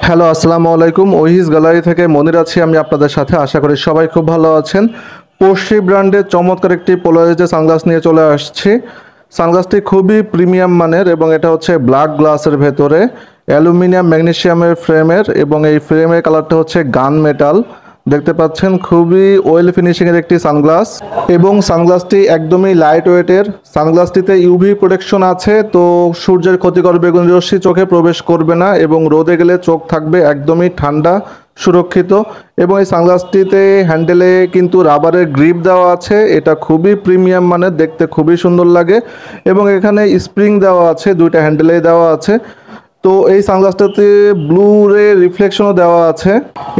Hello, আসসালামু আলাইকুম। ওহিস gallery থেকে মনির আছি আমি আপনাদের সাথে। আশা করি সবাই খুব ভালো আছেন। পোর্শে ব্র্যান্ডের চমৎকার একটি পোলারাইজড সানগ্লাস নিয়ে চলে আসছি। সানগ্লাসটি খুবই প্রিমিয়াম মানের এবং এটা হচ্ছে ব্ল্যাক গ্লাসের ভেতরে অ্যালুমিনিয়াম ম্যাগনেসিয়ামের ফ্রেমের, এবং এই ফ্রেমের কালারটা হচ্ছে গান মেটাল। দেখতে পাচ্ছেন খুবই ওয়েল ফিনিশিংয়ের একটি সানগ্লাস, এবং সানগ্লাসটি একদমই লাইট ওয়েটের। সানগ্লাসটিতে ইউভি প্রোটেকশন আছে, তো সূর্যের ক্ষতিকর বেগুনি রশ্মি চোখে প্রবেশ করবে না এবং রোদে গেলে চোখ থাকবে একদমই ঠান্ডা, সুরক্ষিত। এবং এই সানগ্লাসটিতে হ্যান্ডেলে কিন্তু রাবারের গ্রিপ দেওয়া আছে, এটা খুবই প্রিমিয়াম মানের, দেখতে খুবই সুন্দর লাগে। এবং এখানে স্প্রিং দেওয়া আছে, দুইটা হ্যান্ডেলে দেওয়া আছে। তো এই সানগ্লাসটাতে ব্লু রে রিফ্লেকশনও দেওয়া আছে,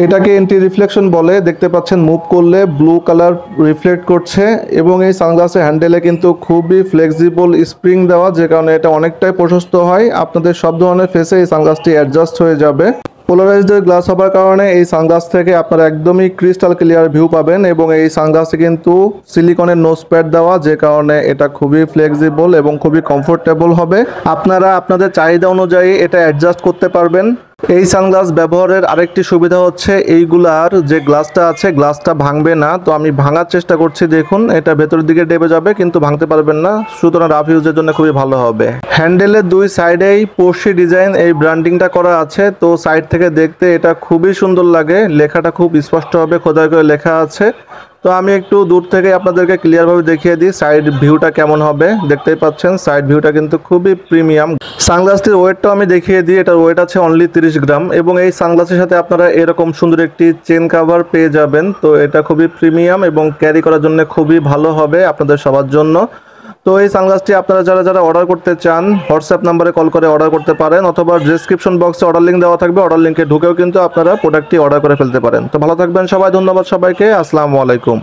এটাকে এন্টি রিফ্লেকশন বলে। দেখতে পাচ্ছেন মুভ করলে ব্লু কালার রিফ্লেক্ট করছে। এবং এই সানগ্লাসের হ্যান্ডেলে কিন্তু খুবই ফ্লেক্সিবল স্প্রিং দেওয়া, যে কারণে এটা অনেকটাই প্রশস্ত হয়। আপনাদের সব ধরনের ফেসে এই সানগ্লাসটি অ্যাডজাস্ট হয়ে যাবে। পোলারাইজড গ্লাস হওয়ার কারণে এই সানগ্লাস থেকে আপনারা একদমই ক্রিস্টাল ক্লিয়ার ভিউ পাবেন। এবং এই সানগ্লাসে কিন্তু সিলিকনের নোজ প্যাড দেওয়া, যে কারণে এটা খুবই ফ্লেক্সিবল এবং খুবই কমফোর্টেবল হবে। আপনারা আপনাদের চাহিদা অনুযায়ী এটা অ্যাডজাস্ট করতে পারবেন। এই সানগ্লাস ব্যবহারের আরেকটি সুবিধা হচ্ছে এইগুলার যে গ্লাসটা আছে, গ্লাসটা ভাঙবে না। তো আমি ভাঙার চেষ্টা করছি, দেখুন এটা ভেতরের দিকে ডেবে যাবে কিন্তু ভাঙতে পারবেন না, সুতরাং রাফ ইউজের জন্য খুবই ভালো হবে। হ্যান্ডেলের দুই সাইডেই পোর্শে ডিজাইন এই ব্র্যান্ডিংটা করা আছে, তো সাইড থেকে দেখতে এটা খুবই সুন্দর লাগে। লেখাটা খুব স্পষ্টভাবে খোদাই করে লেখা আছে। তো আমি একটু দূর থেকে আপনাদেরকে ক্লিয়ারভাবে দেখিয়ে দিই সাইড ভিউটা কেমন হবে। দেখতেই পাচ্ছেন সাইড ভিউটা কিন্তু খুবই প্রিমিয়াম। সানগ্লাসটির ওয়েটটাও আমি দেখিয়ে দিই, এটার ওয়েট আছে অনলি 30 গ্রাম। এবং এই সানগ্লাসের সাথে আপনারা এরকম সুন্দর একটি চেন কাভার পেয়ে যাবেন। তো এটা খুবই প্রিমিয়াম এবং ক্যারি করার জন্য খুবই ভালো হবে আপনাদের সবার জন্য। তো এই সানগ্লাসটি আপনারা যারা যারা অর্ডার করতে চান হোয়াটসঅ্যাপ নাম্বারে কল করে অর্ডার করতে পারেন, অথবা ডেসক্রিপশন বক্সে অর্ডার লিঙ্ক দেওয়া থাকবে, অর্ডার লিঙ্কে ঢুকেও কিন্তু আপনারা প্রোডাক্টটি অর্ডার করে ফেলতে পারেন। তো ভালো থাকবেন সবাই, ধন্যবাদ সবাইকে, আসসালামু আলাইকুম।